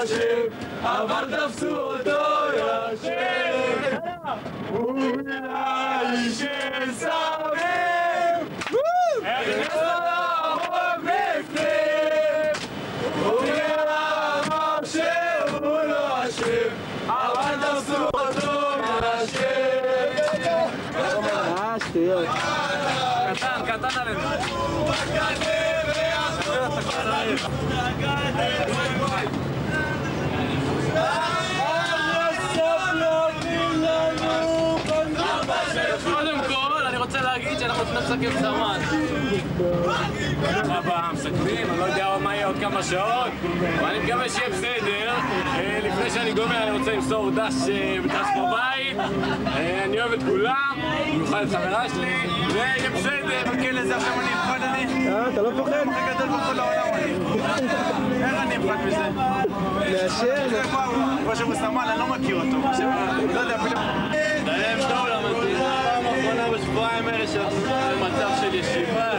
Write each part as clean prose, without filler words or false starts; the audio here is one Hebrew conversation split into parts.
ישב, אבל תפסו אותו ישב. אולי שסמים הכנס לו לעמוק בפנים. הוא אמר שהוא לא אשם, אבל תפסו אותו ישב. שטויות. קטן עלינו. קודם כל, אני רוצה להגיד שאנחנו צריכים לסכם זמן. מסכמים, אני לא יודע מה יהיה עוד כמה שעות, ואני מקווה שיהיה בסדר. לפני שאני גומר אני רוצה למסור דש בבית. אני אוהב את כולם, במיוחד את חברה שלי, ויהיה בסדר. כן, לזה עכשיו אני אפחד אני. אתה לא פוחד? הכי גדול בכל העולם אני. איך אני אפחד מזה? מאשר? כמו שהוא סמל, אני לא מכיר אותו. לא יודע, אפילו... דלם טוב למדינה, פעם אחרונה בשבועיים אלה במצב של ישיבה.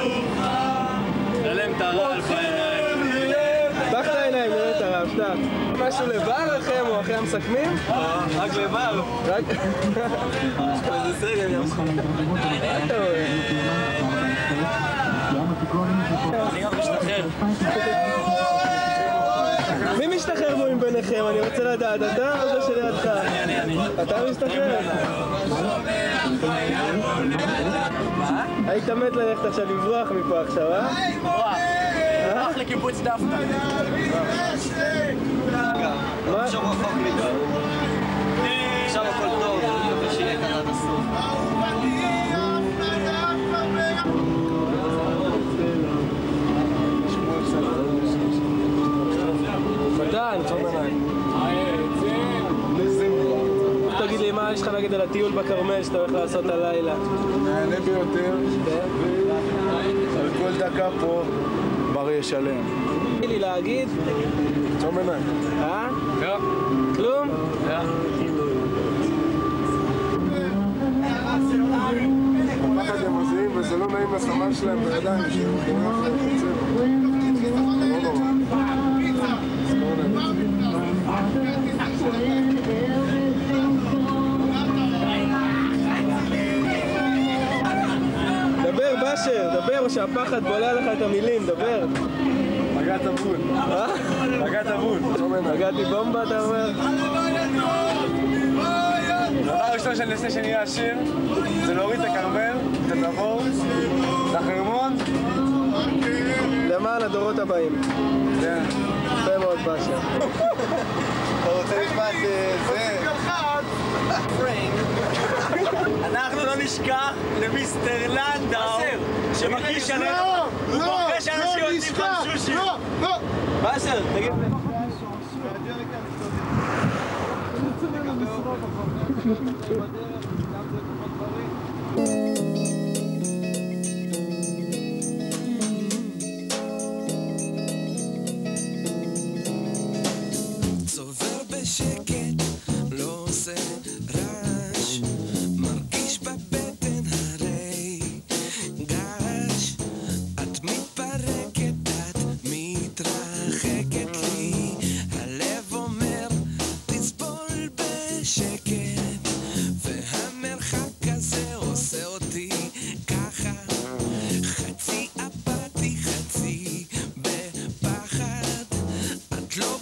דלם את הרעל בעיניים. פתח את העיניים, נראה את הרעב, פתח. משהו לבר לכם או אחרי המסכמים? רק לבר. רק? זה סגל ימסך. אני גם משתחרר. מי משתחרר בו עם ביניכם? אני רוצה לדעת, אתה או זה שלידך? אני. אתה משתחרר? מה? היית מת ללכת עכשיו לברוח מפה עכשיו, אה? ברוח לקיבוץ דפנה. מה? עכשיו רחוק מדי. עכשיו הכל טוב, אני מקווה שיהיה כאן עד הסוף. מתן, תגיד לי מה יש לך להגיד על הטיול בכרמל שאתה הולך לעשות הלילה? נהנה ביותר, על כל דקה פה בר ישלם. תגיד לי להגיד? צום עיניים. אה? לא. כלום? כל פחד הם מזיעים וזה לא נעים לסמן שלהם בידיים שהם בורח להם חצר. לא נורא. דבר באשר, דבר או שהפחד בולע לך את המילים, דבר. פגעת בול. אה? פגעת בול. צום עיניים. פגעתי בומבה אתה אומר? הדבר הראשון שאני אעשה שאני אהיה עשיר זה להוריד את הכרמל, את התבור, את החרמון. למען הדורות הבאים. כן. יפה מאוד באשר. אתה רוצה לשמוע את זה? אנחנו לא נשכח למיסטר לנדאו שמרגיש עלינו הוא בוחר שאנשים יוצאים חמשושים. באשר, תגיד צובר בשקט, לא עושה רעש, מרגיש בבטן הרי געש. את מתפרקת, את מתרחקת לי, הלב אומר תסבול בשקט, והמרחק הזה עושה אותי ככה, חצי אפתי, חצי בפחד. את לא